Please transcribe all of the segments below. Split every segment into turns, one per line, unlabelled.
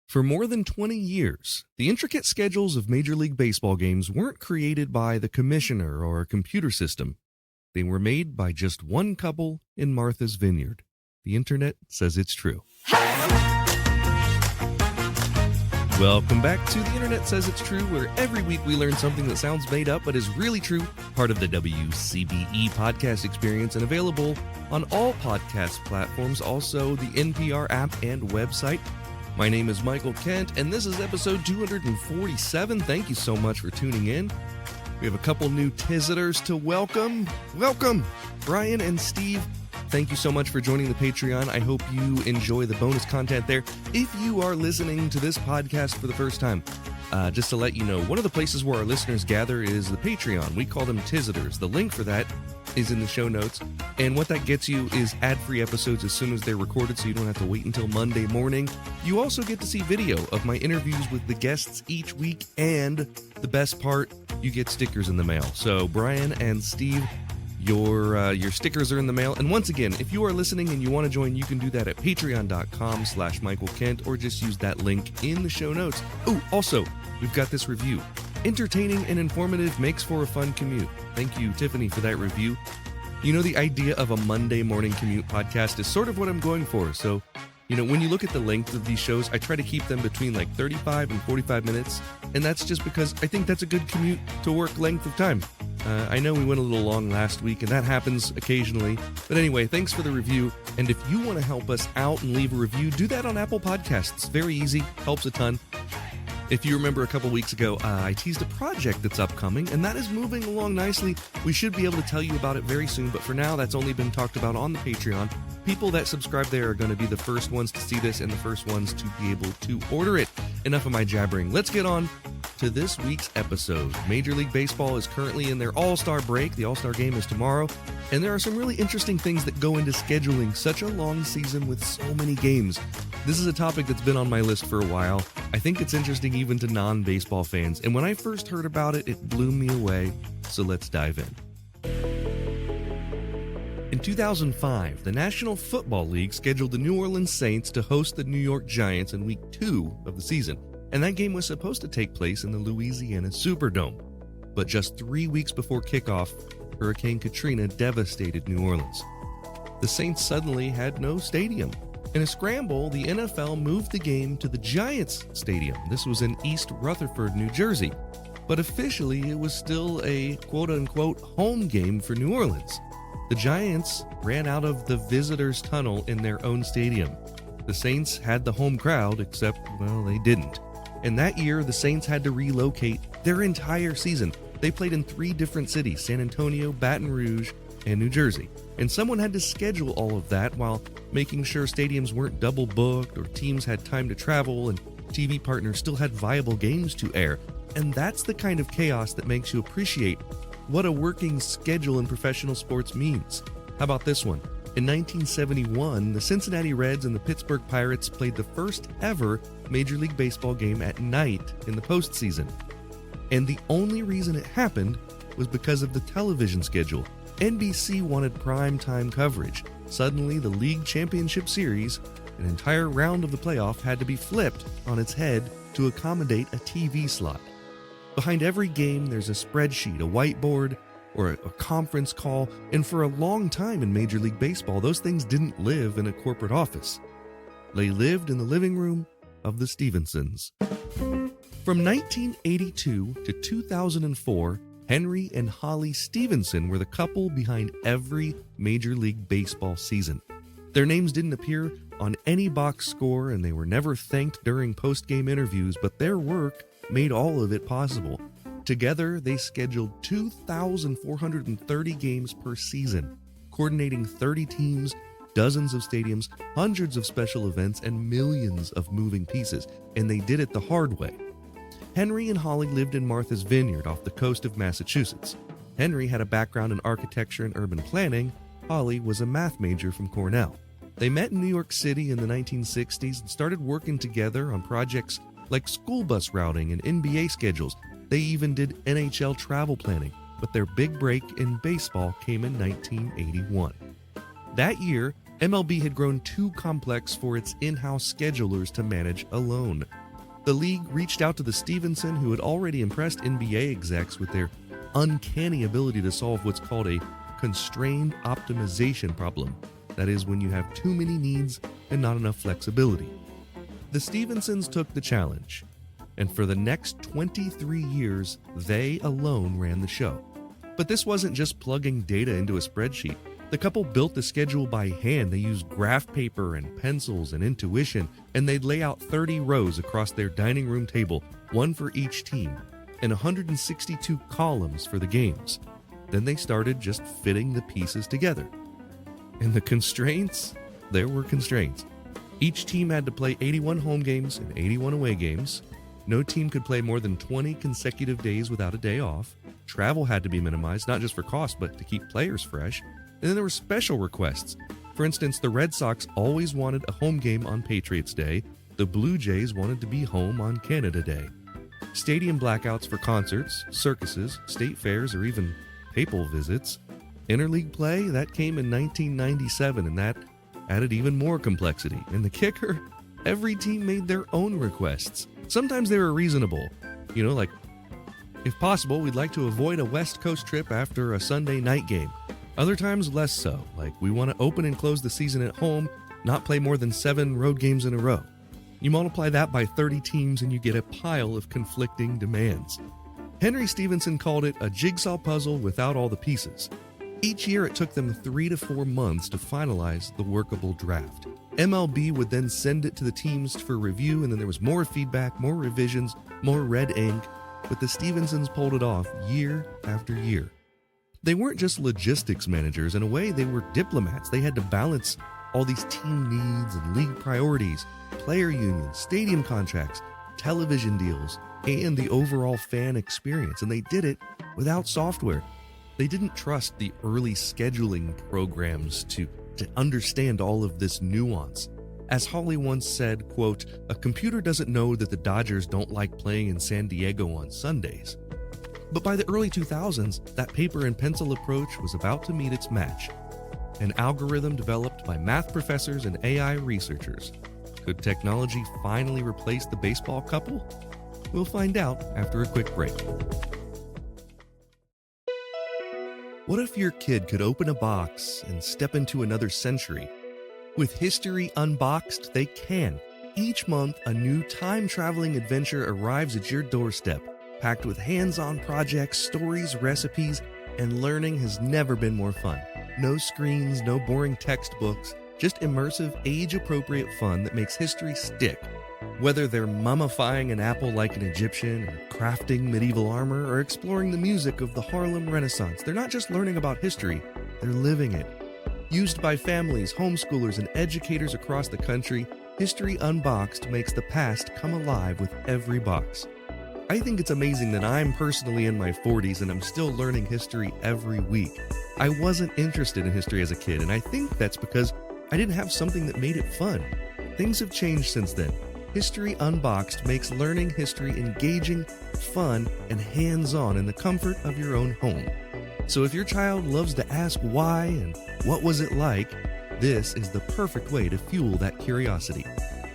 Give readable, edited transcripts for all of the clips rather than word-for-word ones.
For more than 20 years, the intricate schedules of Major League Baseball games weren't created by the commissioner or a computer system. They were made by just one couple in Martha's Vineyard. The internet says it's true. Welcome back to The Internet Says It's True, where every week we learn something that sounds made up but is really true, part of the WCBE podcast experience and available on all podcast platforms, also the NPR app and website. My name is Michael Kent, and this is episode 247. Thank you so much for tuning in. We have a couple new visitors to welcome. Welcome, Brian and Steve. Thank you so much for joining the Patreon. I hope you enjoy the bonus content there. If you are listening to this podcast for the first time, just to let you know, one of the places where our listeners gather is the Patreon. We call them Tisitors. The link for that is in the show notes. And what that gets you is ad-free episodes as soon as they're recorded, so you don't have to wait until Monday morning. You also get to see video of my interviews with the guests each week, and the best part, you get stickers in the mail. So Brian and Steve, your stickers are in the mail. And once again, if you are listening and you want to join, you can do that at patreon.com/Michael Kent, or just use that link in the show notes. Oh, also, we've got this review. Entertaining and informative makes for a fun commute. Thank you, Tiffany, for that review. You know, the idea of a Monday morning commute podcast is sort of what I'm going for. So, when you look at the length of these shows, I try to keep them between like 35 and 45 minutes. And that's just because I think that's a good commute to work length of time. I know we went a little long last week, and that happens occasionally. But anyway, thanks for the review. And if you want to help us out and leave a review, do that on Apple Podcasts. Very easy. Helps a ton. If you remember a couple weeks ago, I teased a project that's upcoming, and that is moving along nicely. We should be able to tell you about it very soon, but for now, that's only been talked about on the Patreon. People that subscribe there are going to be the first ones to see this and the first ones to be able to order it. Enough of my jabbering. Let's get on to this week's episode. Major League Baseball is currently in their All-Star break. The All-Star game is tomorrow, and there are some really interesting things that go into scheduling such a long season with so many games. This is a topic that's been on my list for a while. I think it's interesting even to non-baseball fans, and when I first heard about it, it blew me away, so let's dive in. In 2005, the National Football League scheduled the New Orleans Saints to host the New York Giants in Week 2 of the season, and that game was supposed to take place in the Louisiana Superdome. But just 3 weeks before kickoff, Hurricane Katrina devastated New Orleans. The Saints suddenly had no stadium. In a scramble, the NFL moved the game to the Giants Stadium. This was in East Rutherford, New Jersey. But officially, it was still a quote-unquote home game for New Orleans. The Giants ran out of the visitors' tunnel in their own stadium. The Saints had the home crowd, except, well, they didn't. And that year, the Saints had to relocate their entire season. They played in 3 different cities: San Antonio, Baton Rouge, and New Jersey. And someone had to schedule all of that while making sure stadiums weren't double booked or teams had time to travel and TV partners still had viable games to air. And that's the kind of chaos that makes you appreciate what a working schedule in professional sports means. How about this one? In 1971, the Cincinnati Reds and the Pittsburgh Pirates played the first ever Major League Baseball game at night in the postseason. And the only reason it happened was because of the television schedule. NBC wanted primetime coverage. Suddenly, the league championship series, an entire round of the playoff, had to be flipped on its head to accommodate a TV slot. Behind every game, there's a spreadsheet, a whiteboard, or a conference call, and for a long time in Major League Baseball, those things didn't live in a corporate office. They lived in the living room of the Stephensons. From 1982 to 2004, Henry and Holly Stephenson were the couple behind every Major League Baseball season. Their names didn't appear on any box score, and they were never thanked during post-game interviews, but their work made all of it possible. Together, they scheduled 2,430 games per season, coordinating 30 teams, dozens of stadiums, hundreds of special events, and millions of moving pieces, and they did it the hard way. Henry and Holly lived in Martha's Vineyard off the coast of Massachusetts. Henry had a background in architecture and urban planning. Holly was a math major from Cornell. They met in New York City in the 1960s and started working together on projects like school bus routing and NBA schedules. They even did NHL travel planning, but their big break in baseball came in 1981. That year, MLB had grown too complex for its in-house schedulers to manage alone. The league reached out to the Stephenson, who had already impressed NBA execs with their uncanny ability to solve what's called a constrained optimization problem. That is, when you have too many needs and not enough flexibility. The Stephensons took the challenge, and for the next 23 years, they alone ran the show. But this wasn't just plugging data into a spreadsheet. The couple built the schedule by hand. They used graph paper and pencils and intuition, and they'd lay out 30 rows across their dining room table, one for each team, and 162 columns for the games. Then they started just fitting the pieces together. And the constraints? There were constraints. Each team had to play 81 home games and 81 away games. No team could play more than 20 consecutive days without a day off. Travel had to be minimized, not just for cost, but to keep players fresh. And then there were special requests. For instance, the Red Sox always wanted a home game on Patriots Day. The Blue Jays wanted to be home on Canada Day. Stadium blackouts for concerts, circuses, state fairs, or even papal visits. Interleague play, that came in 1997, and that added even more complexity. And the kicker, every team made their own requests. Sometimes they were reasonable. Like, if possible, we'd like to avoid a West Coast trip after a Sunday night game. Other times, less so. Like, we want to open and close the season at home, not play more than 7 road games in a row. You multiply that by 30 teams and you get a pile of conflicting demands. Henry Stephenson called it a jigsaw puzzle without all the pieces. Each year it took them 3 to 4 months to finalize the workable draft. MLB would then send it to the teams for review, and then there was more feedback, more revisions, more red ink, but the Stephensons pulled it off year after year. They weren't just logistics managers. In a way, they were diplomats. They had to balance all these team needs and league priorities, player unions, stadium contracts, television deals, and the overall fan experience. And they did it without software. They didn't trust the early scheduling programs to understand all of this nuance. As Holly once said, quote, "A computer doesn't know that the Dodgers don't like playing in San Diego on Sundays." But by the early 2000s, that paper and pencil approach was about to meet its match. An algorithm developed by math professors and AI researchers. Could technology finally replace the baseball couple? We'll find out after a quick break. What if your kid could open a box and step into another century? With History Unboxed, they can. Each month, a new time-traveling adventure arrives at your doorstep, packed with hands-on projects, stories, recipes, and learning has never been more fun. No screens, no boring textbooks, just immersive, age-appropriate fun that makes history stick. Whether they're mummifying an apple like an Egyptian, or crafting medieval armor, or exploring the music of the Harlem Renaissance, they're not just learning about history, they're living it. Used by families, homeschoolers, and educators across the country, History Unboxed makes the past come alive with every box. I think it's amazing that I'm personally in my 40s and I'm still learning history every week. I wasn't interested in history as a kid, and I think that's because I didn't have something that made it fun. Things have changed since then. History Unboxed makes learning history engaging, fun, and hands-on in the comfort of your own home. So if your child loves to ask why and what was it like, this is the perfect way to fuel that curiosity.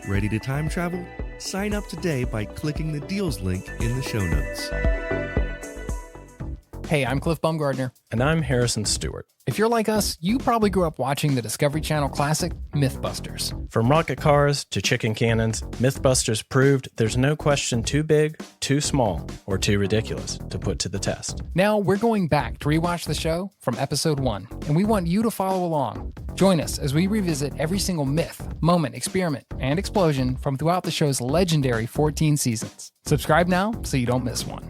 Ready to time travel? Sign up today by clicking the deals link in the show notes.
Hey, I'm Cliff Baumgardner.
And I'm Harrison Stewart.
If you're like us, you probably grew up watching the Discovery Channel classic, Mythbusters.
From rocket cars to chicken cannons, Mythbusters proved there's no question too big, too small, or too ridiculous to put to the test.
Now we're going back to rewatch the show from episode 1, and we want you to follow along. Join us as we revisit every single myth, moment, experiment, and explosion from throughout the show's legendary 14 seasons. Subscribe now so you don't miss one.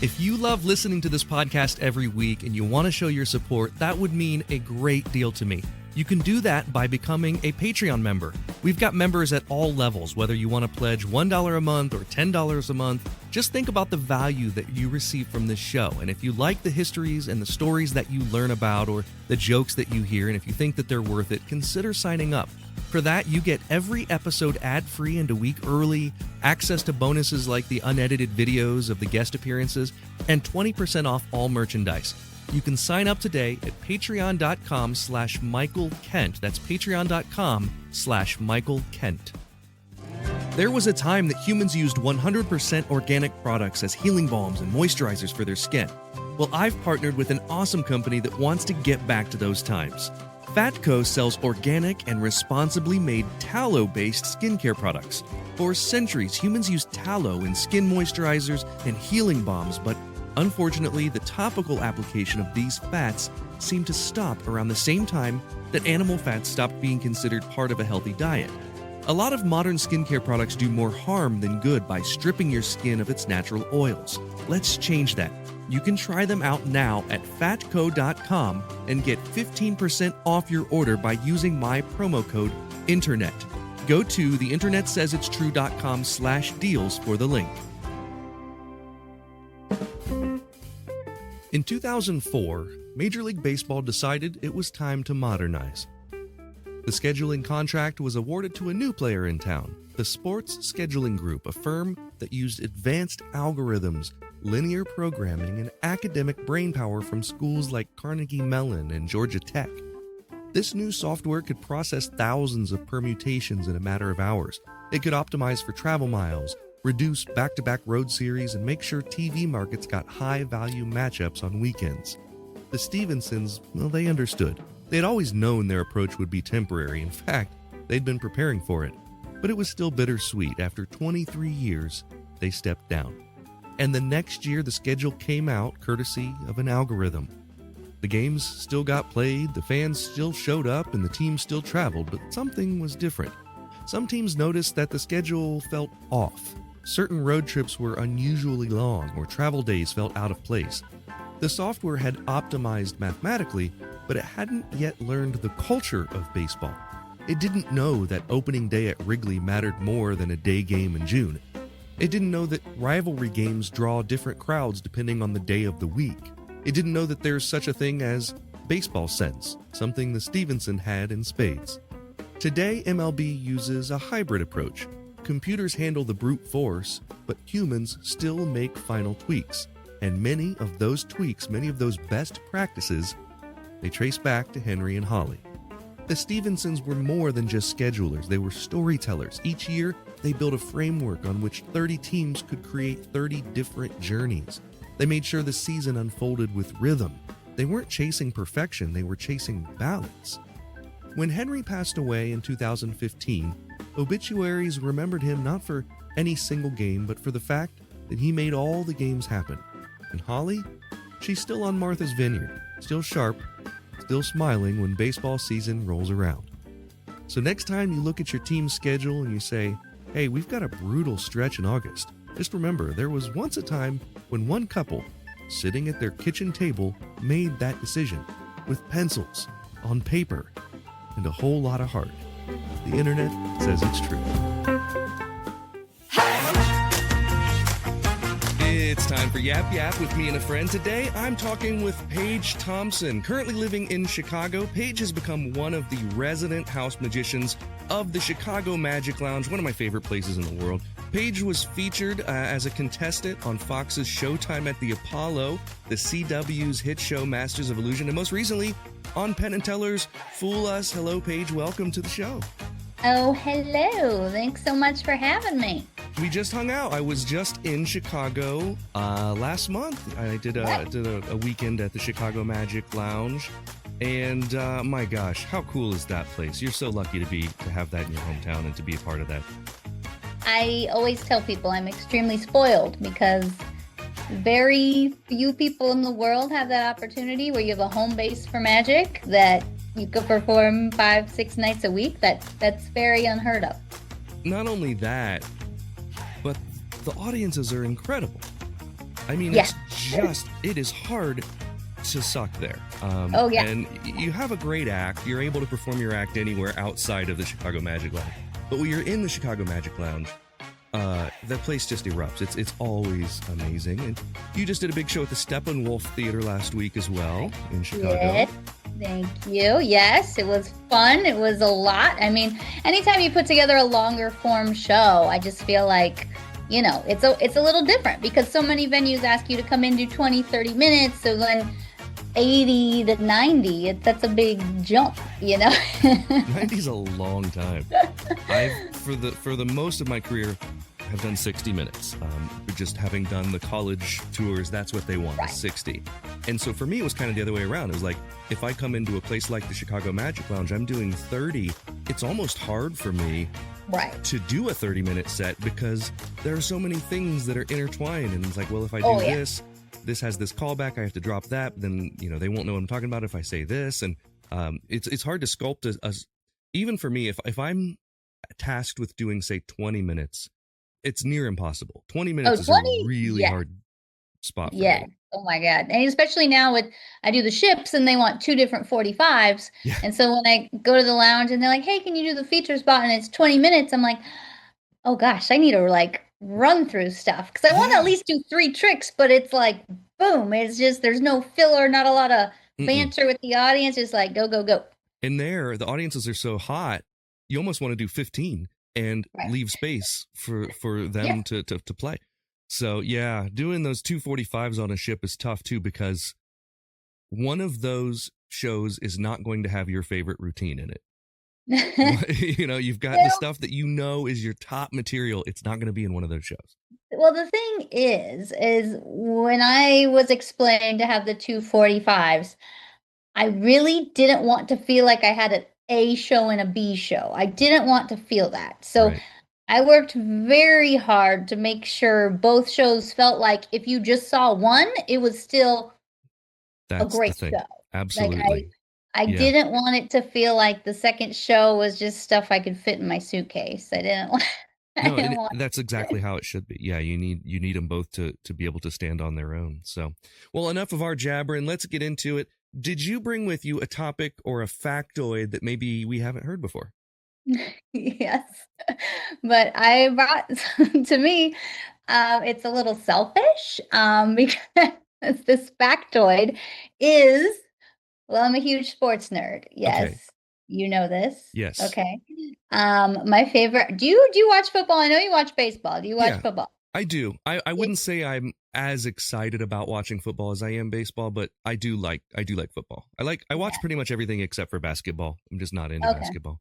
If you love listening to this podcast every week and you want to show your support, that would mean a great deal to me. You can do that by becoming a Patreon member. We've got members at all levels, whether you want to pledge $1 a month or $10 a month. Just think about the value that you receive from this show. And if you like the histories and the stories that you learn about or the jokes that you hear, and if you think that they're worth it, consider signing up. For that, you get every episode ad-free and a week early, access to bonuses like the unedited videos of the guest appearances, and 20% off all merchandise. You can sign up today at patreon.com/Michael Kent. That's patreon.com/Michael Kent. There was a time that humans used 100% organic products as healing balms and moisturizers for their skin. Well, I've partnered with an awesome company that wants to get back to those times. Fatco sells organic and responsibly made tallow-based skincare products. For centuries, humans used tallow in skin moisturizers and healing balms, but unfortunately, the topical application of these fats seemed to stop around the same time that animal fats stopped being considered part of a healthy diet. A lot of modern skincare products do more harm than good by stripping your skin of its natural oils. Let's change that. You can try them out now at fatco.com and get 15% off your order by using my promo code INTERNET. Go to theinternetsayitstrue.com/deals for the link. In 2004, Major League Baseball decided it was time to modernize. The scheduling contract was awarded to a new player in town, the Sports Scheduling Group, a firm that used advanced algorithms, linear programming, and academic brainpower from schools like Carnegie Mellon and Georgia Tech. This new software could process thousands of permutations in a matter of hours. It could optimize for travel miles, reduce back-to-back road series, and make sure TV markets got high-value matchups on weekends. The Stephensons, well, they understood. They had always known their approach would be temporary. In fact, they'd been preparing for it. But it was still bittersweet. After 23 years, they stepped down. And the next year, the schedule came out courtesy of an algorithm. The games still got played, the fans still showed up, and the team still traveled, but something was different. Some teams noticed that the schedule felt off. Certain road trips were unusually long, or travel days felt out of place. The software had optimized mathematically, but it hadn't yet learned the culture of baseball. It didn't know that opening day at Wrigley mattered more than a day game in June. It didn't know that rivalry games draw different crowds depending on the day of the week. It didn't know that there's such a thing as baseball sense, something the Stephenson had in spades. Today, MLB uses a hybrid approach. Computers handle the brute force, but humans still make final tweaks. And many of those tweaks, many of those best practices, they trace back to Henry and Holly. The Stephensons were more than just schedulers. They were storytellers. Each year, they built a framework on which 30 teams could create 30 different journeys. They made sure the season unfolded with rhythm. They weren't chasing perfection, they were chasing balance. When Henry passed away in 2015, obituaries remembered him not for any single game, but for the fact that he made all the games happen. And Holly? She's still on Martha's Vineyard, still sharp, still smiling when baseball season rolls around. So next time you look at your team's schedule and you say, hey, we've got a brutal stretch in August, just remember there was once a time when one couple, sitting at their kitchen table, made that decision with pencils, on paper, and a whole lot of heart. The internet says it's true. It's time for Yap Yap with me and a friend. Today, I'm talking with Paige Thompson. Currently living in Chicago, Paige has become one of the resident house magicians of the Chicago Magic Lounge, one of my favorite places in the world. Paige was featured as a contestant on Fox's Showtime at the Apollo, the CW's hit show Masters of Illusion, and most recently on Penn and Teller's Fool Us. Hello, Paige. Welcome to the show.
Oh, hello. Thanks so much for having me.
We just hung out. I was just in Chicago last month. I did a weekend at the Chicago Magic Lounge, and my gosh, how cool is that place? You're so lucky to have that in your hometown and to be a part of that.
I always tell people I'm extremely spoiled because very few people in the world have that opportunity where you have a home base for magic that you could perform 5-6 nights a week. That's very unheard of.
Not only that, but the audiences are incredible. I mean,
Yeah.
it is hard to suck there.
Oh, yeah.
And you have a great act. You're able to perform your act anywhere outside of the Chicago Magic Lounge. But when you're in the Chicago Magic Lounge, that place just erupts. It's always amazing. And you just did a big show at the Steppenwolf Theater last week as well in Chicago.
Yes. Thank you. Yes, it was fun. It was a lot. I mean, anytime you put together a longer form show, I just feel like, you know, it's a little different because so many venues ask you to come in, do 20, 30 minutes. So then 80 to 90. That's a big jump,
90's a long time. I've for the most of my career have done 60 minutes. Just having done the college tours, that's what they want,
Right.
60. And so for me, it was kind of the other way around. It was like, if I come into a place like the Chicago Magic Lounge, I'm doing 30. It's almost hard for me
Right.
to do a 30-minute set because there are so many things that are intertwined. And it's like, well, if I do
Oh, yeah.
this has this callback, I have to drop that, then, they won't know what I'm talking about if I say this. And it's hard to sculpt even for me, if I'm tasked with doing, say, 20 minutes, it's near impossible. 20 minutes is
20?
a really
Yeah.
hard spot for
Yeah.
me.
Oh my God. And especially now I do the ships and they want 2 different 45s.
Yeah.
And so when I go to the lounge and they're like, hey, can you do the feature spot? And it's 20 minutes. I'm like, oh gosh, I need to run through stuff. Cause I want to at least do 3 tricks, but it's like, boom. It's just, there's no filler, not a lot of banter with the audience. Just like, go, go, go.
And there, the audiences are so hot, you almost want to do 15 and
Right.
leave space for them
Yeah.
to play. So yeah, doing those 245s on a ship is tough too, because one of those shows is not going to have your favorite routine in it. You've got the
Well-
stuff that is your top material. It's not going to be in one of those shows.
Well, the thing is when I was explained to have the 245s, I really didn't want to feel like I had an A show and a B show. I didn't want to feel that. So
Right.
I worked very hard to make sure both shows felt like if you just saw one, it was still
That's
a great
the thing.
show.
Absolutely.
I
Yeah.
didn't want it to feel like the second show was just stuff I could fit in my suitcase. I didn't want. I
No,
didn't
and
want.
that's exactly how it should be. Yeah, you need them both to be able to stand on their own. So, well, enough of our jabbering. Let's get into it. Did you bring with you a topic or a factoid that maybe we haven't heard before?
Yes, but I brought to me. It's a little selfish because this factoid is. Well, I'm a huge sports nerd. Yes,
Okay.
you know this.
Yes.
Okay. My favorite. Do you watch football? I know you watch baseball. Do you watch
Yeah.
football?
I do. I wouldn't say I'm as excited about watching football as I am baseball, but I do like football. I watch pretty much everything except for basketball. I'm just not into
Okay.
basketball.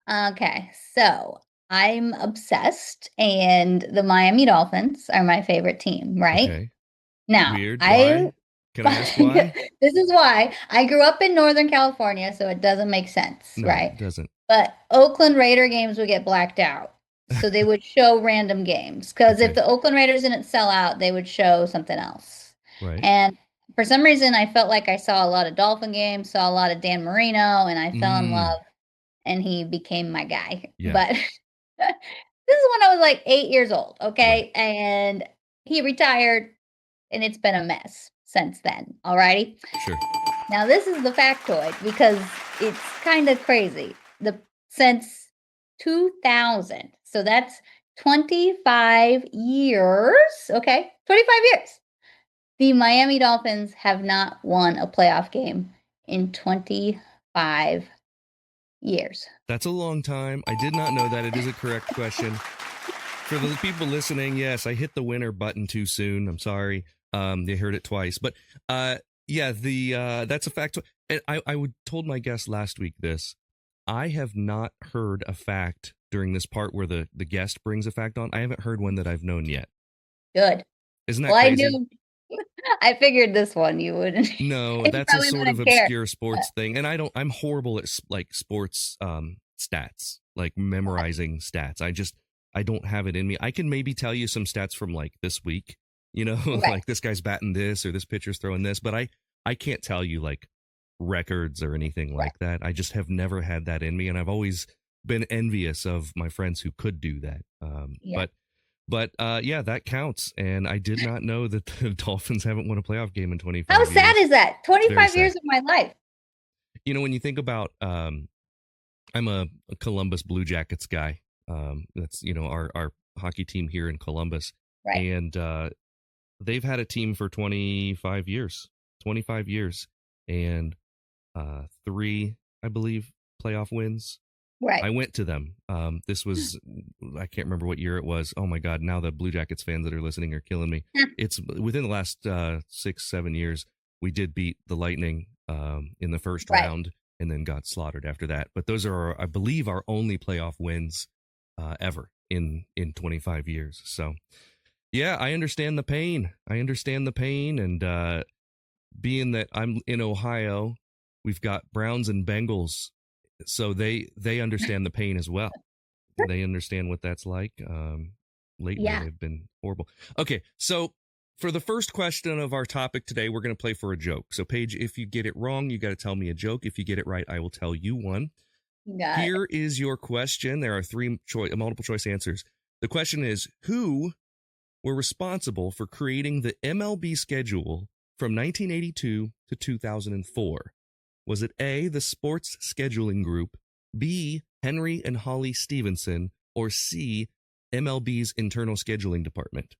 Okay, so I'm obsessed, and the Miami Dolphins are my favorite team. Right
Okay.
now,
Weird. Why? Can I ask why?
This is why I grew up in Northern California, so it doesn't make sense,
No,
right?
it doesn't.
But Oakland Raider games would get blacked out. So they would show random games because
Okay.
if the Oakland Raiders didn't sell out, they would show something else.
Right.
And for some reason, I felt like I saw a lot of Dolphin games, saw a lot of Dan Marino, and I fell in love, and he became my guy.
Yeah.
But this is when I was like 8 years old, okay? And he retired, and it's been a mess since then, alrighty?
Sure.
Now, this is the factoid because it's kind of crazy. Since 2000, so that's 25 years, okay? 25 years. The Miami Dolphins have not won a playoff game in 25 years.
That's a long time. I did not know that. It is a correct question. For the people listening, yes, I hit the winner button too soon. I'm sorry. They heard it twice. But that's a fact. And I told my guest last week this. I have not heard a fact during this part where the guest brings a fact on. I haven't heard one that I've known yet.
Good.
Isn't that
Well,
crazy?
I knew. I figured this one you wouldn't.
No,
You
that's a
probably
sort of
wouldn't care.
obscure sports thing. And I'm horrible at sports stats, like memorizing stats. I don't have it in me. I can maybe tell you some stats from like this week,
Right.
like this guy's batting this or this pitcher's throwing this, but I can't tell you like records or anything like that. I just have never had that in me. And I've always been envious of my friends who could do that.
Yeah.
But that counts. And I did not know that the Dolphins haven't won a playoff game in 25
How
years.
sad is that? 25
sad.
years of my life.
When you think about, I'm a Columbus Blue Jackets guy. That's, our hockey team here in Columbus.
Right.
And they've had a team for 25 years, and 3, I believe, playoff wins.
Right.
I went to them. This was, I can't remember what year it was. Oh my God. Now the Blue Jackets fans that are listening are killing me. It's within the last 6-7 years. We did beat the Lightning in the first
Right.
round and then got slaughtered after that. But those are, I believe, our only playoff wins ever in 25 years. So, yeah, I understand the pain. And being that I'm in Ohio, we've got Browns and Bengals, so they understand the pain as well. They understand what that's like. Lately,
Yeah.
they've been horrible. Okay, so for the first question of our topic today, we're going to play for a joke. So, Paige, if you get it wrong, you got to tell me a joke. If you get it right, I will tell you one.
Got it.
Here is your question. There are three multiple choice answers. The question is, who were responsible for creating the MLB schedule from 1982 to 2004? Was it A, the Sports Scheduling Group, B, Henry and Holly Stephenson, or C, MLB's Internal Scheduling Department?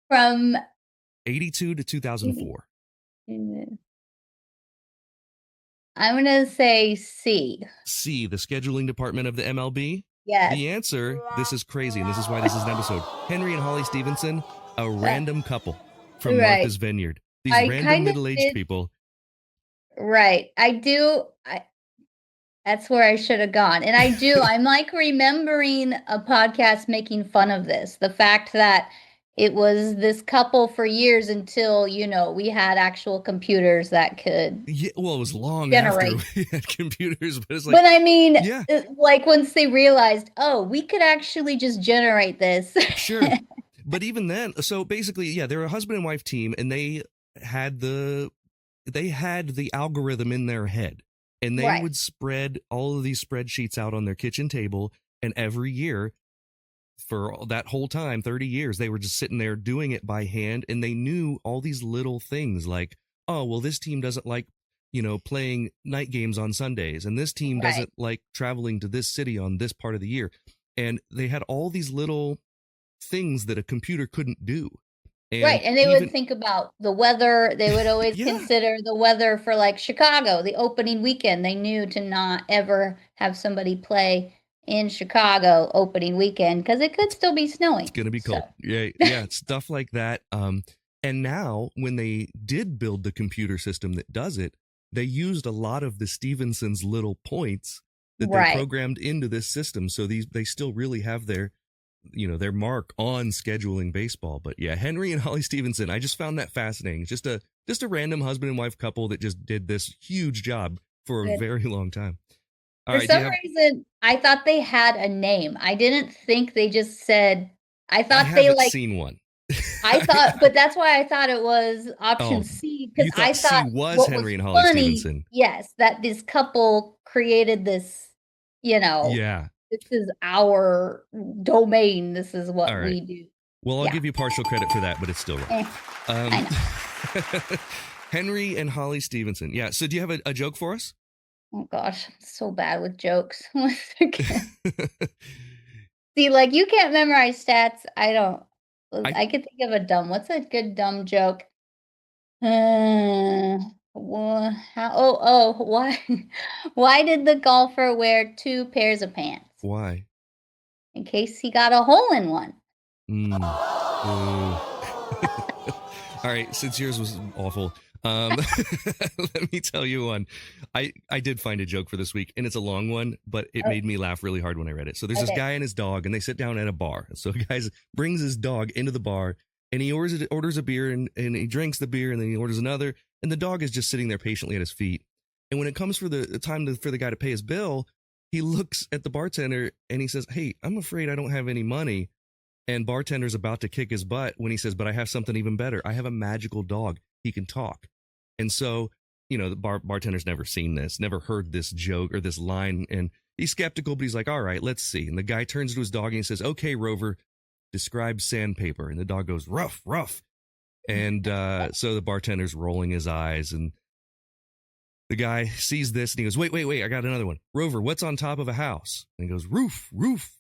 From
82 to 2004.
I'm going to say C.
C, the Scheduling Department of the MLB?
Yes.
The answer, this is crazy, and this is why this is an episode. Henry and Holly Stephenson, a random couple from
Right.
Martha's Vineyard. These
I
random
kind of
middle-aged
did-
people.
Right. That's where I should have gone. And I'm like remembering a podcast making fun of this. The fact that it was this couple for years until, we had actual computers that could.
Yeah, well, it was long
Generate.
after we had computers, but it's like,
But I mean,
yeah.
like once they realized, oh, we could actually just generate this.
Sure. But even then, so basically, yeah, they're a husband and wife team, and they had the algorithm in their head, and they
Right.
would spread all of these spreadsheets out on their kitchen table, and every year for that whole time, 30 years, they were just sitting there doing it by hand, and they knew all these little things like, oh, well, this team doesn't like, playing night games on Sundays, and this team
Right.
doesn't like traveling to this city on this part of the year. And they had all these little things that a computer couldn't do.
Right. And they would think about the weather. They would always
Yeah.
consider the weather for like Chicago, the opening weekend. They knew to not ever have somebody play in Chicago opening weekend because it could still be snowing.
It's gonna be cold.
So,
Yeah, stuff like that. And now when they did build the computer system that does it, they used a lot of the Stevenson's little points that
Right.
they programmed into this system. So they still really have their mark on scheduling baseball. But yeah, Henry and Holly Stephenson, I just found that fascinating. Just a random husband and wife couple that just did this huge job for a
Good.
very long time. All
For
right, do you
some
have-
reason, I thought they had a name. I didn't think they just said, I
I
thought they
haven't
like,
seen one.
I thought, but that's why I thought it was option
Oh,
C.
you
Because
thought
I
C
thought
was
what
Henry and Holly
funny,
Stephenson.
yes, that this couple created this,
Yeah.
this is our domain. This is what
All right.
we do.
Well, I'll
Yeah.
give you partial credit for that, but it's still wrong.
Eh, I
Henry and Holly Stephenson. Yeah. So do you have a joke for us?
oh gosh, I'm so bad with jokes. See, like you can't memorize stats. I don't. I could think of a dumb. What's a good dumb joke? Why? Why did the golfer wear 2 pairs of pants?
Why?
In case he got a hole in one.
All right. Since yours was awful, let me tell you one. I did find a joke for this week, and it's a long one, but it made me laugh really hard when I read it. So there's this
Okay.
guy and his dog, and they sit down at a bar. So the guy brings his dog into the bar, and he orders a beer, and he drinks the beer, and then he orders another, and the dog is just sitting there patiently at his feet. And when it comes for the time for the guy to pay his bill, he looks at the bartender, and he says, "Hey, I'm afraid I don't have any money." And bartender's about to kick his butt when he says, "But I have something even better. I have a magical dog. He can talk." And so, the bartender's never seen this, never heard this joke or this line. And he's skeptical, but he's like, "All right, let's see." And the guy turns to his dog and he says, "Okay, Rover, describe sandpaper." And the dog goes, "Rough, rough." And so the bartender's rolling his eyes, and the guy sees this and he goes, wait, I got another one. "Rover, what's on top of a house?" And he goes, "Roof, roof."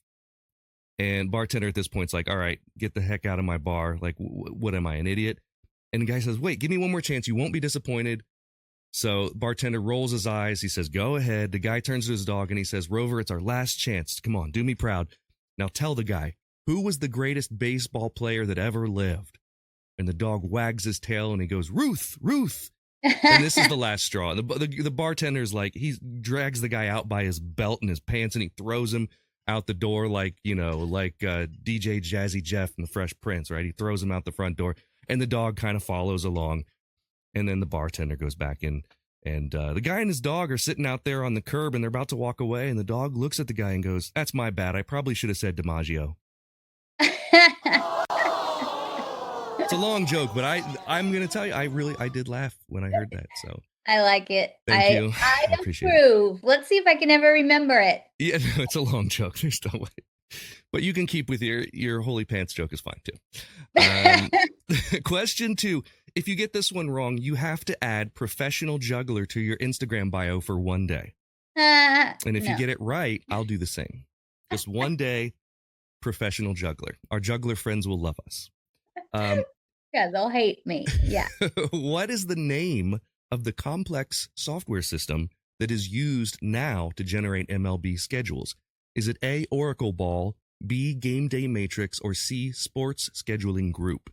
And bartender at this point's like, "All right, get the heck out of my bar. Like, what am I, an idiot?" And the guy says, "Wait, give me one more chance. You won't be disappointed." So bartender rolls his eyes. He says, "Go ahead." The guy turns to his dog and he says, "Rover, it's our last chance. Come on, do me proud. Now tell the guy, who was the greatest baseball player that ever lived?" and the dog wags his tail and he goes, Ruth, Ruth. And this is the last straw. The bartender's like, he drags the guy out by his belt and his pants and he throws him out the door like DJ Jazzy Jeff and the Fresh Prince, right? He throws him out the front door and the dog kind of follows along. And then the bartender goes back in and the guy and his dog are sitting out there on the curb and they're about to walk away. And the dog looks at the guy and goes, that's my bad. I probably should have said DiMaggio. It's a long joke, but I'm going to tell you, I did laugh when I heard that. So
I like it.
Thank you.
I
appreciate
approve. Let's see if I can ever remember it.
Yeah, no, it's a long joke. There's no way. But you can keep with your holy pants joke is fine too. Question 2. If you get this one wrong, you have to add professional juggler to your Instagram bio for one day. And if you get it right, I'll do the same. Just one day, professional juggler. Our juggler friends will love us.
Yeah, they'll hate me. Yeah.
What is the name of the complex software system that is used now to generate MLB schedules? Is it A, Oracle Ball, B, Game Day Matrix, or C, Sports Scheduling Group?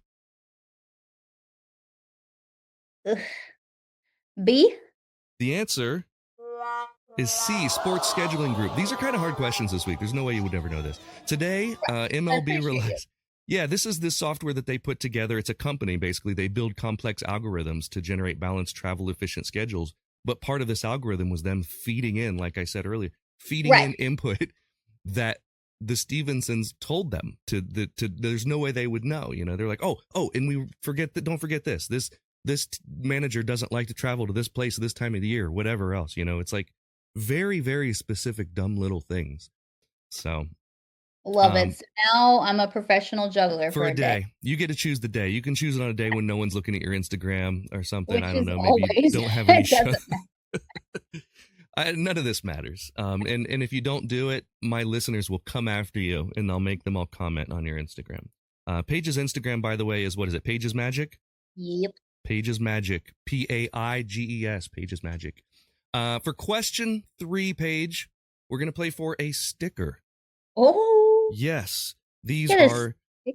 Ugh. B?
The answer is C, Sports Scheduling Group. These are kind of hard questions this week. There's no way you would never know this. Today, MLB relies... Yeah, this is this software that they put together. It's a company, basically. They build complex algorithms to generate balanced, travel-efficient schedules. But part of this algorithm was them feeding in, like I said earlier, in input that the Stephensons told them to there's no way they would know. You know, they're like, oh, and don't forget this. This manager doesn't like to travel to this place at this time of the year, whatever else. You know, it's like very, very specific, dumb little things. So...
Love it. So now I'm a professional juggler for a day.
You get to choose the day. You can choose it on a day when no one's looking at your Instagram or something.
Which
I don't know.
Always.
Maybe you don't have any shows. None of this matters. And if you don't do it, my listeners will come after you and I'll make them all comment on your Instagram. Paige's Instagram, by the way, is what is it? Paige's Magic?
Yep.
Paige's Magic. Paiges. Paige's Magic. For question 3, Paige, we're going to play for a sticker.
Oh.
Yes, these are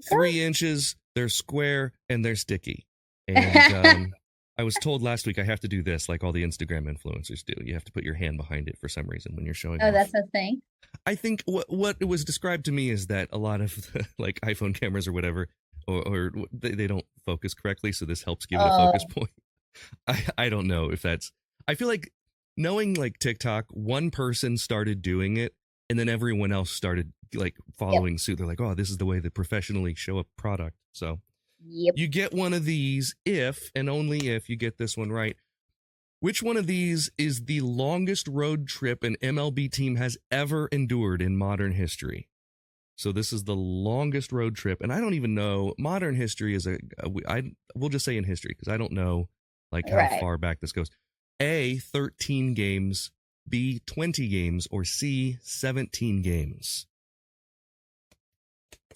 3 inches, they're square, and they're sticky. And I was told last week I have to do this like all the Instagram influencers do. You have to put your hand behind it for some reason when you're showing off.
Oh, that's a thing?
I think what it was described to me is that a lot of the, like iPhone cameras or whatever, or they don't focus correctly, so this helps give it a focus point. I don't know if that's... I feel like knowing like TikTok, one person started doing it, and then everyone else started like following suit. They're like, oh, this is the way they professionally show a product. So you get one of these if and only if you get this one right. Which one of these is the longest road trip an MLB team has ever endured in modern history? So this is the longest road trip. And I don't even know, modern history is we'll just say in history because I don't know like how far back this goes. A, 13 games, B, 20 games, or C, 17 games.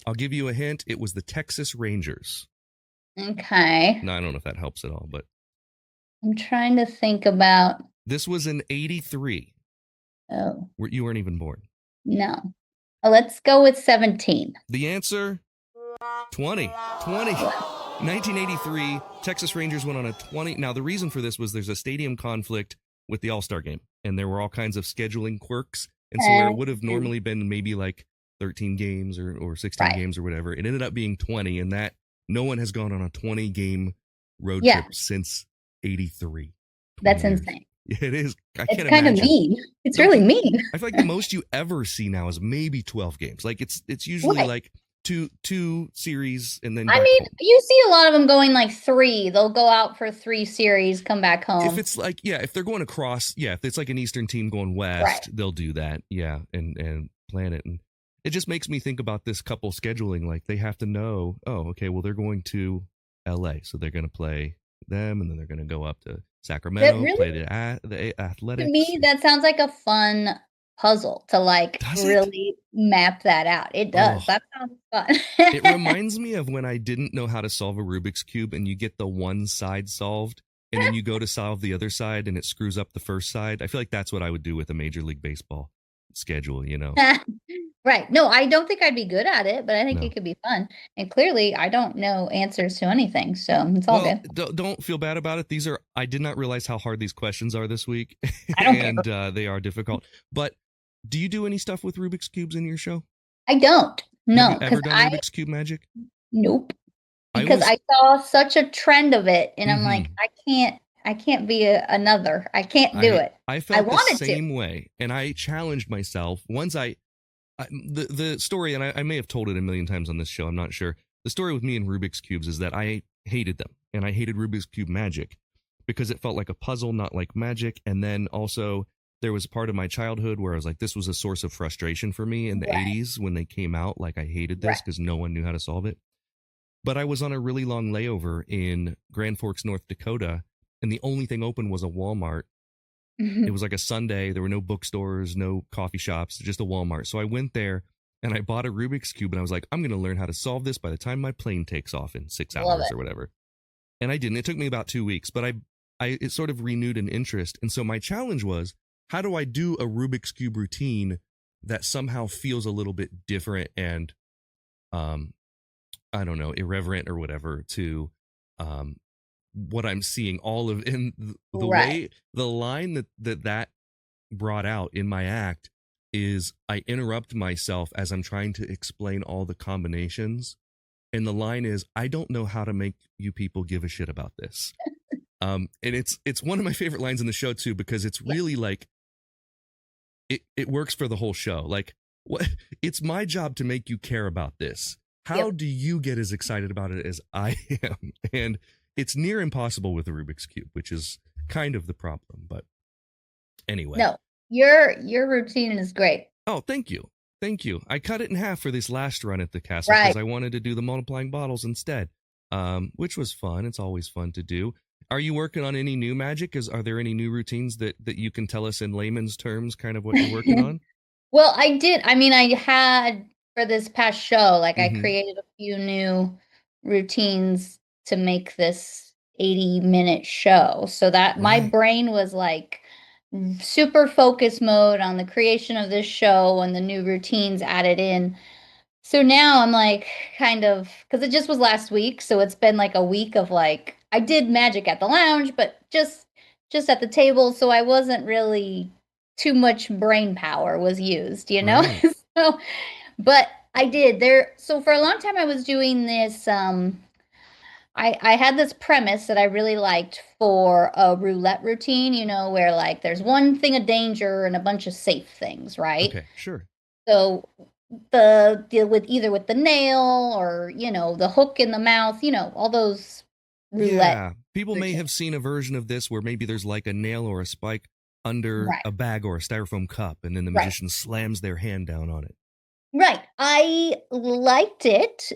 I'll give you a hint. It was the Texas Rangers.
Okay.
No, I don't know if that helps at all, but
I'm trying to think about...
This was in 83.
Oh.
You weren't even born.
No. Let's go with 17.
The answer? 20. 1983, Texas Rangers went on a 20. Now, the reason for this was there's a stadium conflict with the All-Star game, and there were all kinds of scheduling quirks. And so where it would have normally been maybe like 13 games or 16 games or whatever, it ended up being 20, and that no one has gone on a 20-game road trip since 83.
That's insane.
It is.
It's kind of mean. It's really mean.
I feel like the most you ever see now is maybe 12 games. Like it's usually like two series and then. I mean, home.
You see a lot of them going like 3. They'll go out for 3 series, come back home.
If it's like if they're going across, if it's like an Eastern team going west, they'll do that. Yeah, and plan it. And it just makes me think about this couple scheduling. Like they have to know. Oh, okay. Well, they're going to L.A., so they're going to play them, and then they're going to go up to Sacramento, play the Athletics.
To me, that sounds like a fun puzzle to really map that out. It does. That sounds fun.
It reminds me of when I didn't know how to solve a Rubik's Cube and you get the one side solved and then you go to solve the other side and it screws up the first side. I feel like that's what I would do with a Major League Baseball. schedule, you know?
Right. No, I don't think I'd be good at it, but I think
No.
it could be fun. And clearly, I don't know answers to anything, so it's all
Well,
good.
don't feel bad about it. I did not realize how hard these questions are this week,
I don't care.
and they are difficult. But do you do any stuff with Rubik's Cubes in your show?
I don't.
Have
No,
you ever done Rubik's Cube magic?
nope. Because I saw such a trend of it, and I'm like,
Mhm.
I can't be another. I can't do it.
I felt the
wanted
same way, and I challenged myself. Once the story, and I may have told it a million times on this show, I'm not sure. The story with me and Rubik's Cubes is that I hated them, and I hated Rubik's Cube magic because it felt like a puzzle, not like magic. And then also, there was a part of my childhood where I was like, this was a source of frustration for me in the
Right.
80s when they came out. Like, I hated this
Right.
because no one knew how to solve it. But I was on a really long layover in Grand Forks, North Dakota, and the only thing open was a Walmart. It was like a Sunday. There were no bookstores, no coffee shops, just a Walmart. So I went there and I bought a Rubik's Cube, and I was like, I'm going to learn how to solve this by the time my plane takes off in 6
Love
hours
it.
or whatever. And I didn't. It took me about 2 weeks, but it sort of renewed an interest. And so my challenge was, how do I do a Rubik's Cube routine that somehow feels a little bit different and, I don't know, irreverent or whatever to what I'm seeing all of in the
Right.
way, the line that brought out in my act is I interrupt myself as I'm trying to explain all the combinations. And the line is, I don't know how to make you people give a shit about this. And it's one of my favorite lines in the show too, because it's really like, it works for the whole show. Like, what? It's my job to make you care about this. How do you get as excited about it as I am? And it's near impossible with the Rubik's Cube, which is kind of the problem. But anyway.
No, your routine is great.
Oh, thank you. Thank you. I cut it in half for this last run at the castle because I wanted to do the multiplying bottles instead, which was fun. It's always fun to do. Are you working on any new magic? Are there any new routines that you can tell us in layman's terms, kind of what you're working on?
Well, I did. I mean, I had for this past show, like I
Mhm.
created a few new routines to make this 80-minute show so that my
Right.
brain was like super focus mode on the creation of this show and the new routines added in. So now I'm like kind of, because it just was last week, so it's been like a week of like I did magic at the lounge, but just at the table, so I wasn't really too much brain power was used, you know?
Right.
So, but I did there. So for a long time, I was doing this. I had this premise that I really liked for a roulette routine, you know, where like there's one thing of danger and a bunch of safe things, right?
Okay, sure.
So the deal with either with the nail or, you know, the hook in the mouth, you know, all those roulette.
Yeah. People may
routines.
have seen a version of this where maybe there's like a nail or a spike under
Right.
a bag or a styrofoam cup, and then the
Right.
magician slams their hand down on it.
Right. I liked it,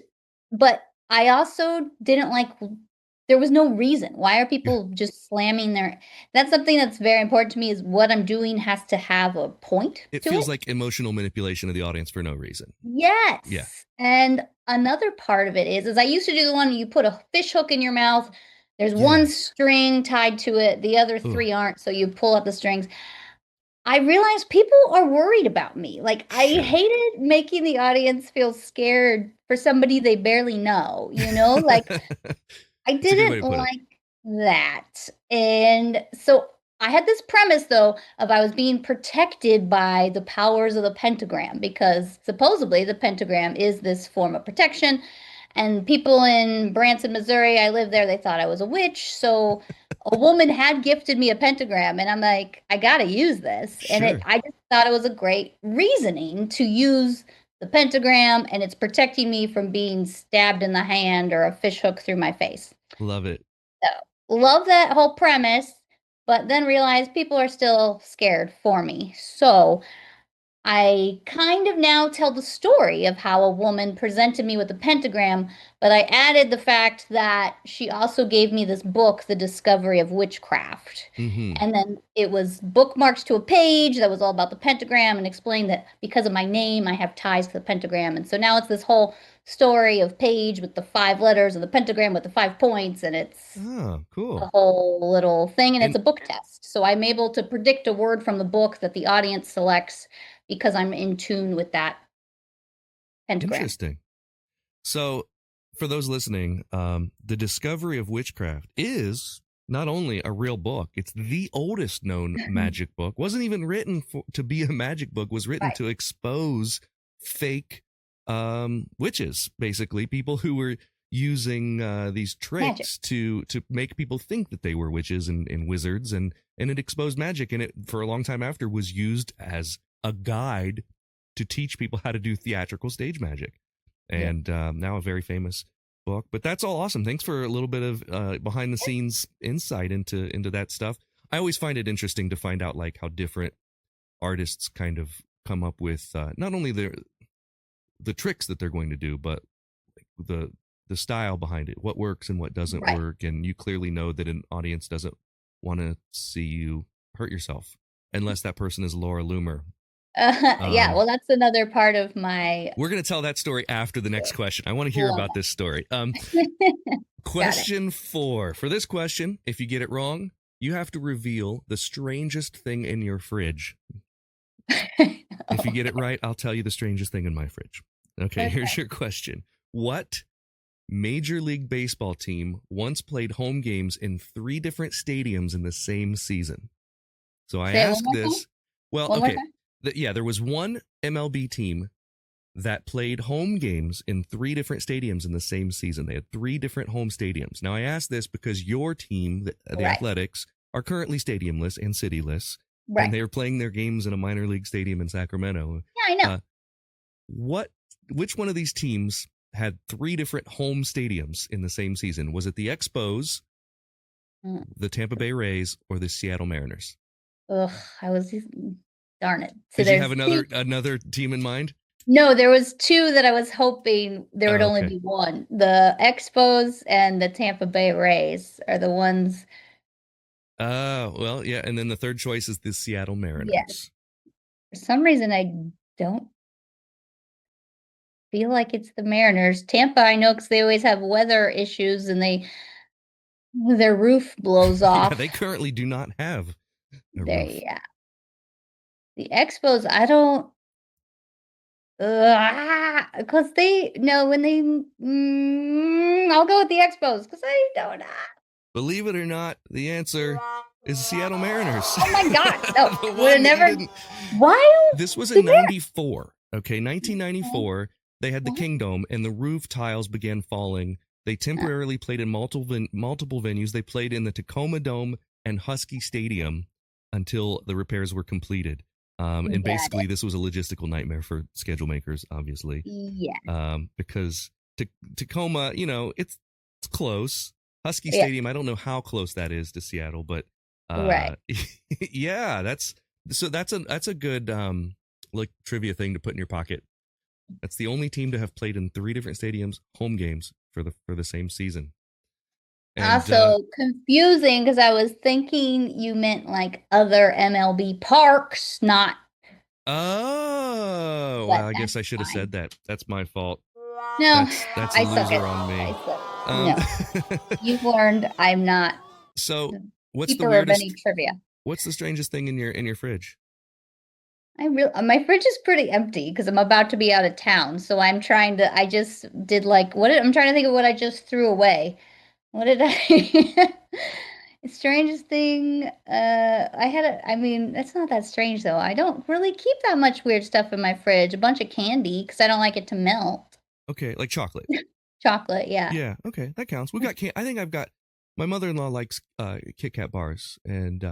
but I also didn't like there was no reason. Why are people just slamming their That's something that's very important to me is what I'm doing has to have a point
It
to
feels
it.
like emotional manipulation of the audience for no reason.
Yes.
Yeah.
And another part of it is I used to do the one you put a fish hook in your mouth. There's
Yeah.
one string tied to it, the other
Ugh.
3 aren't, so you pull out the strings. I realized people are worried about me. Like, I
Sure.
hated making the audience feel scared for somebody they barely know, you know? Like, I
That's a good way
didn't
to put it.
like that. And so I had this premise, though, of I was being protected by the powers of the pentagram because supposedly the pentagram is this form of protection. And people in Branson, Missouri, I live there, they thought I was a witch. So a woman had gifted me a pentagram, and I'm like, I got to use this. And
Sure.
I just thought it was a great reasoning to use the pentagram, and it's protecting me from being stabbed in the hand or a fish hook through my face.
Love it.
So, love that whole premise, but then realized people are still scared for me. So, I kind of now tell the story of how a woman presented me with a pentagram, but I added the fact that she also gave me this book, The Discovery of Witchcraft.
Mm-hmm.
And then it was bookmarked to a page that was all about the pentagram and explained that because of my name, I have ties to the pentagram. And so now it's this whole story of Paige with the 5 letters and the pentagram with the 5 points. And it's
Oh,
a
cool.
whole little thing. And it's
And
a book test. So I'm able to predict a word from the book that the audience selects because I'm in tune with that pentagram.
Interesting. So, for those listening, The Discovery of Witchcraft is not only a real book, it's the oldest known magic book. Wasn't even written to be a magic book, was written to expose fake witches, basically, people who were using these tricks to make people think that they were witches and wizards, and it exposed magic, and it for a long time after was used as a guide to teach people how to do theatrical stage magic. And now a very famous book. But that's all awesome. Thanks for a little bit of behind the scenes insight into that stuff. I always find it interesting to find out like how different artists kind of come up with not only the tricks that they're going to do, but the style behind it, what works and what doesn't work. And you clearly know that an audience doesn't want to see you hurt yourself unless that person is Laura Loomer.
Yeah, well, that's another part of my...
We're going to tell that story after the next question. I want to hear about this story. Question 4. For this question, if you get it wrong, you have to reveal the strangest thing in your fridge. If you get it right, I'll tell you the strangest thing in my fridge. Okay, here's your question. What Major League Baseball team once played home games in 3 different stadiums in the same season? So I asked this... Well, okay. There was one MLB team that played home games in 3 different stadiums in the same season. They had 3 different home stadiums. Now, I asked this because your team, the Athletics, are currently stadiumless and cityless. Right. And they were playing their games in a minor league stadium in Sacramento.
Yeah, I know.
Which one of these teams had 3 different home stadiums in the same season? Was it the Expos, the Tampa Bay Rays, or the Seattle Mariners?
Ugh, darn it. So
did you have another team in mind?
No, there was 2 that I was hoping there would only be one. The Expos and the Tampa Bay Rays are the ones.
Well, yeah, and then the third choice is the Seattle Mariners.
Yes. For some reason, I don't feel like it's the Mariners. Tampa, I know, because they always have weather issues and their roof blows off.
Yeah, they currently do not have a roof.
Yeah. The Expos, I don't, because I'll go with the Expos because I don't.
Believe it or not, the answer is the Seattle Mariners.
Oh my God! No, would have never. Why?
This was in '94. Okay, 1994. They had the Kingdome, and the roof tiles began falling. They temporarily played in multiple venues. They played in the Tacoma Dome and Husky Stadium until the repairs were completed. And basically, this was a logistical nightmare for schedule makers, obviously.
Yeah.
Because Tacoma, it's close. Husky Stadium, I don't know how close that is to Seattle, but yeah, that's a good like trivia thing to put in your pocket. That's the only team to have played in 3 different stadiums, home games for the same season. And,
also confusing because I was thinking you meant like other MLB parks, not.
Oh, well, I guess I should have said that. That's my fault.
No,
that's a loser on me.
No, you've learned I'm not.
So, what's the weirdest?
Of any trivia.
What's the strangest thing in your fridge?
My fridge is pretty empty because I'm about to be out of town. So I'm trying to. I just did I'm trying to think of what I just threw away. What did I? Strangest thing. It's not that strange though. I don't really keep that much weird stuff in my fridge. A bunch of candy because I don't like it to melt.
Okay, like chocolate.
Chocolate, yeah.
Yeah, okay, that counts. We got I think I've got. My mother-in-law likes Kit Kat bars, and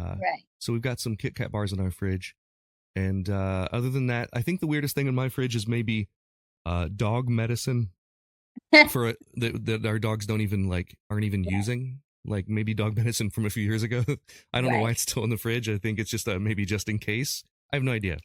so we've got some Kit Kat bars in our fridge. And other than that, I think the weirdest thing in my fridge is maybe dog medicine that our dogs aren't even using. Like maybe dog medicine from a few years ago. I don't know why it's still in the fridge. I think it's just maybe just in case. I have no idea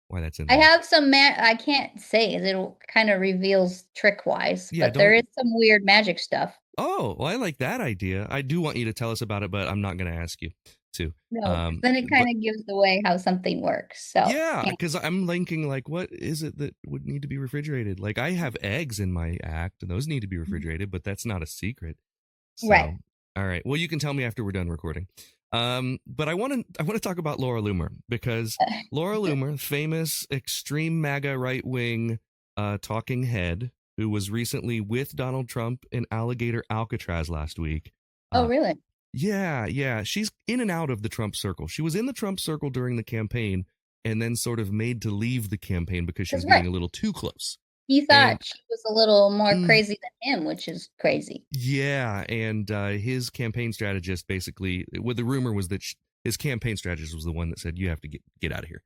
why that's in there.
I have some I can't say it kind of reveals trick wise, but there is some weird magic stuff.
Oh, well, I like that idea. I do want you to tell us about it, but I'm not going to ask you to.
No, then it kind of gives away how something works. So
yeah, because I'm thinking what is it that would need to be refrigerated? Like I have eggs in my act, and those need to be refrigerated, but that's not a secret. So,
right.
All right. Well, you can tell me after we're done recording. But I want to talk about Laura Loomer, because Laura Loomer, famous extreme MAGA right wing talking head, who was recently with Donald Trump in Alligator Alcatraz last week.
Oh, really?
Yeah. She's in and out of the Trump circle. She was in the Trump circle during the campaign and then sort of made to leave the campaign because she was getting a little too close.
He thought she was a little more crazy than him, which is crazy.
Yeah, and his campaign strategist basically, the rumor was that his campaign strategist was the one that said, you have to get out of here,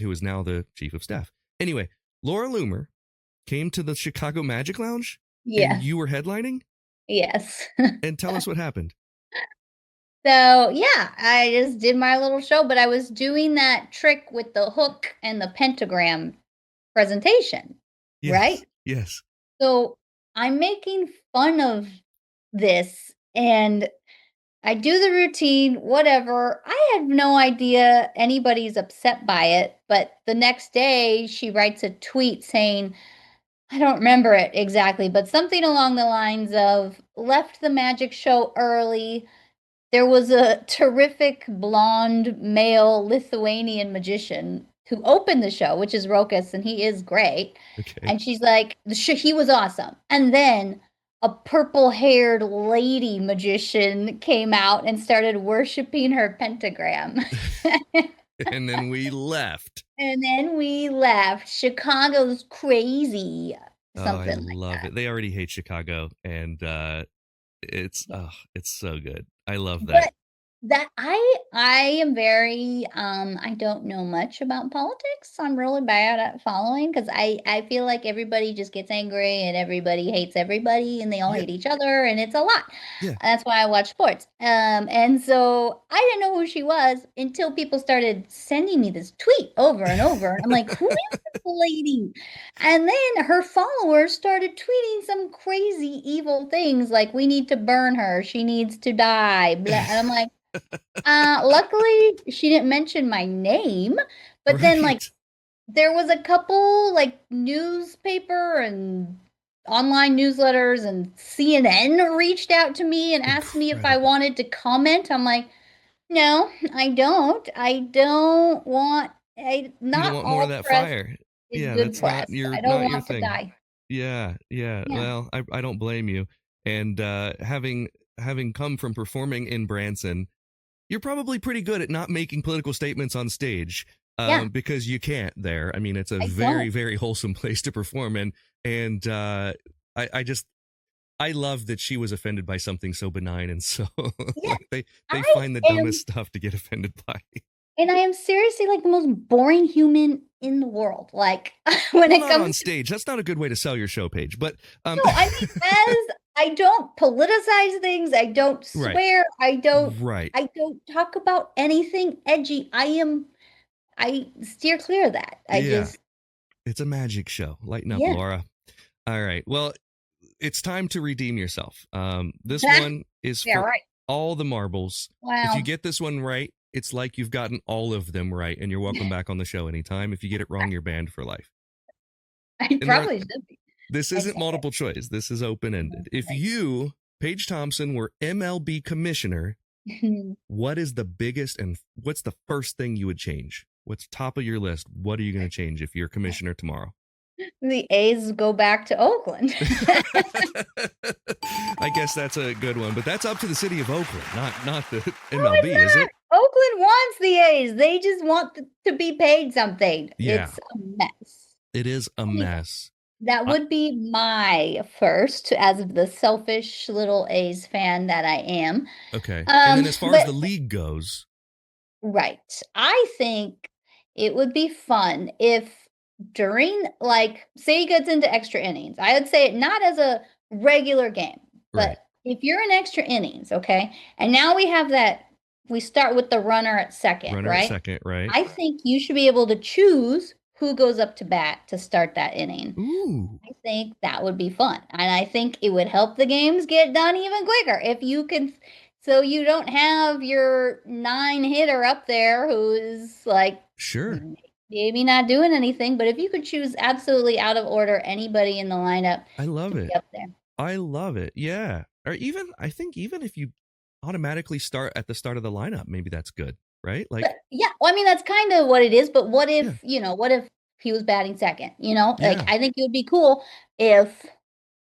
who is now the chief of staff. Anyway, Laura Loomer came to the Chicago Magic Lounge.
Yeah.
And you were headlining?
Yes.
And tell us what happened.
So, yeah, I just did my little show, but I was doing that trick with the hook and the pentagram presentation, right?
Yes.
So I'm making fun of this and I do the routine, whatever. I had no idea anybody's upset by it, but the next day she writes a tweet saying, I don't remember it exactly, but something along the lines of left the magic show early. There was a terrific blonde male Lithuanian magician who opened the show, which is Rokas, and he is great.
Okay.
And she's like, he was awesome. And then a purple-haired lady magician came out and started worshiping her pentagram.
And then we left.
Chicago's crazy. Something
I love it. They already hate Chicago, and it's so good. I love that.
But that I am very I don't know much about politics. I'm really bad at following because I feel like everybody just gets angry and everybody hates everybody and they all hate each other and it's a lot.
Yeah.
That's why I watch sports. And so I didn't know who she was until people started sending me this tweet over and over. I'm like, who is this lady? And then her followers started tweeting some crazy evil things like, we need to burn her, she needs to die. And I'm like, luckily she didn't mention my name, but then like there was a couple like newspaper and online newsletters and CNN reached out to me and asked me if I wanted to comment. I'm like, no, I don't want
more of that fire. Yeah, that's
press.
not your
I don't want
your
to
thing.
die.
Yeah. Well, I don't blame you. And having come from performing in Branson, you're probably pretty good at not making political statements on stage, because you can't there. I mean, it's a very, very wholesome place to perform in. And I love that she was offended by something so benign and so like they find the dumbest stuff to get offended by.
And I am seriously like the most boring human in the world. Like when it comes
on stage, that's not a good way to sell your show, Paige. But
no, I mean, I don't politicize things. I don't swear. I don't talk about anything edgy. I steer clear of that.
It's a magic show. Lighten up, Laura. All right. Well, it's time to redeem yourself. This one is for all the marbles.
Wow.
If you get this one right, it's like you've gotten all of them right, and you're welcome back on the show anytime. If you get it wrong, you're banned for life.
I probably should be.
This isn't multiple choice. This is open-ended. If you, Paige Thompson, were MLB commissioner, what is the biggest and what's the first thing you would change? What's top of your list? What are you going to change if you're commissioner tomorrow?
The A's go back to Oakland.
I guess that's a good one, but that's up to the city of Oakland, not the MLB, is it?
Oakland wants the A's. They just want to be paid something.
Yeah.
It's a mess.
It is a mess.
That would be my first, as the selfish little A's fan that I am.
Okay. And then as far as the league goes.
Right. I think it would be fun if during, like, say it gets into extra innings. I would say it not as a regular game, but if you're in extra innings, okay, and now we have that, we start with the runner at second, right? I think you should be able to choose who goes up to bat to start that inning.
Ooh.
I think that would be fun. And I think it would help the games get done even quicker if you can, so you don't have your 9-hitter up there who's like, maybe not doing anything, but if you could choose absolutely out of order anybody in the lineup,
I love it.
Up there.
I love it. Yeah. Or even, I think even if you automatically start at the start of the lineup. Maybe that's good, right? Like,
But, yeah, well, I mean, that's kind of what it is. But what if, what if he was batting second? Like,
Yeah.
I think it would be cool if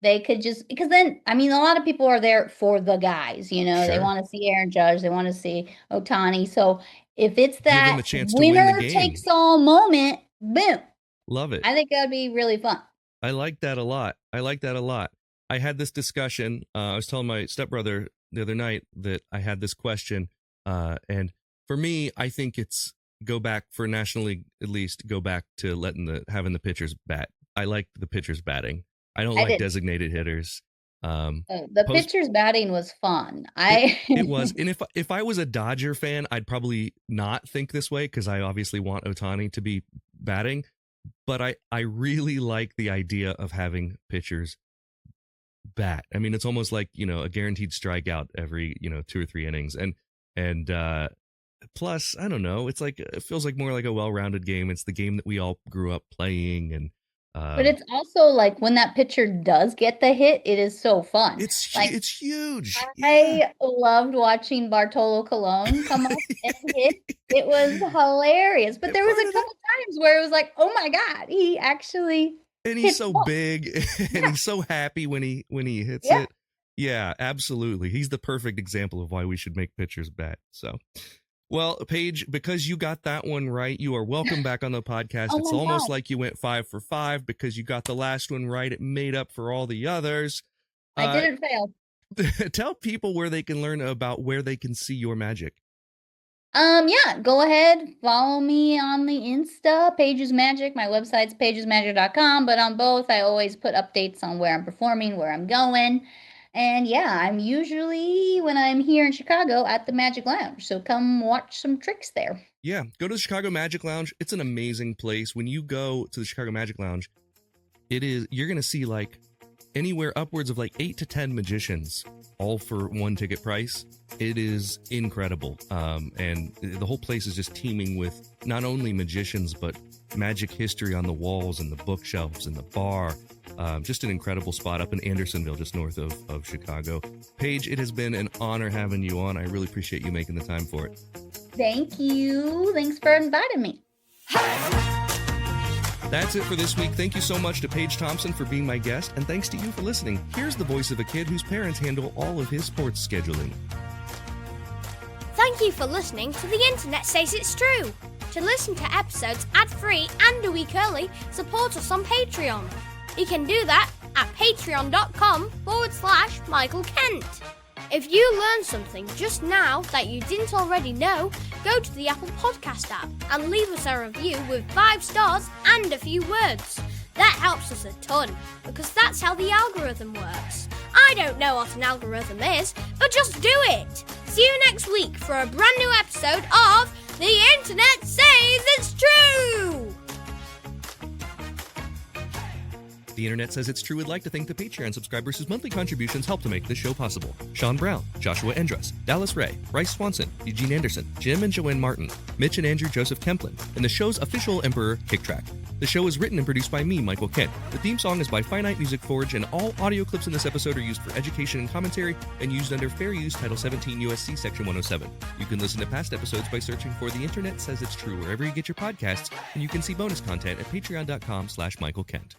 they could just, because then, I mean, a lot of people are there for the guys, they
Sure.
want to see Aaron Judge, they want to see Ohtani. So if it's
Give them
that
a chance to win the
winner
game.
takes all moment, boom.
Love it.
I think that would be really fun.
I like that a lot. I had this discussion. I was telling my stepbrother the other night that I had this question. And for me, I think it's go back for National League, at least go back to having the pitchers bat. I like the pitchers batting. I don't like designated hitters.
The pitcher's batting was fun.
It was. And if I was a Dodger fan, I'd probably not think this way because I obviously want Ohtani to be batting. But I really like the idea of having pitchers bat. I mean, it's almost like, a guaranteed strikeout every, 2 or 3 innings. And plus, I don't know, it's like, it feels like more like a well-rounded game. It's the game that we all grew up playing. And
but it's also like when that pitcher does get the hit, it is so fun.
It's huge.
I loved watching Bartolo Colon come up and hit. It was hilarious. But there was a couple times where it was like, oh my God, he actually.
And he's so big and he's so happy when he hits it. Yeah, absolutely. He's the perfect example of why we should make pitchers bat. So, well, Paige, because you got that one right, you are welcome back on the podcast. It's almost like you went 5 for 5 because you got the last one right. It made up for all the others.
I didn't fail.
Tell people where they can learn about where they can see your magic.
Go ahead, follow me on the Insta, Paige's Magic. My website's paigesmagic.com, but on both, I always put updates on where I'm performing, where I'm going. And I'm usually, when I'm here in Chicago, at the Magic Lounge. So come watch some tricks there.
Yeah, go to the Chicago Magic Lounge. It's an amazing place. When you go to the Chicago Magic Lounge, you're going to see like anywhere upwards of like 8 to 10 magicians, all for one ticket price. It is incredible. And the whole place is just teeming with not only magicians, but magic history on the walls and the bookshelves and the bar. Just an incredible spot up in Andersonville, just north of Chicago. Paige, it has been an honor having you on. I really appreciate you making the time for it.
Thank you. Thanks for inviting me.
That's it for this week. Thank you so much to Paige Thompson for being my guest, and thanks to you for listening. Here's the voice of a kid whose parents handle all of his sports scheduling.
Thank you for listening to The Internet Says It's True. To listen to episodes ad-free and a week early, support us on Patreon. You can do that at patreon.com/Michael Kent. If you learned something just now that you didn't already know, go to the Apple Podcast app and leave us a review with 5 stars and a few words. That helps us a ton, because that's how the algorithm works. I don't know what an algorithm is, but just do it. See you next week for a brand new episode of The Internet Says It's True!
The Internet Says It's True would like to thank the Patreon subscribers whose monthly contributions help to make this show possible. Sean Brown, Joshua Endress, Dallas Ray, Bryce Swanson, Eugene Anderson, Jim and Joanne Martin, Mitch and Andrew Joseph Kemplin, and the show's official Emperor, Kick Track. The show is written and produced by me, Michael Kent. The theme song is by Finite Music Forge, and all audio clips in this episode are used for education and commentary and used under Fair Use Title 17 U.S.C. Section 107. You can listen to past episodes by searching for The Internet Says It's True wherever you get your podcasts, and you can see bonus content at patreon.com/Michael Kent.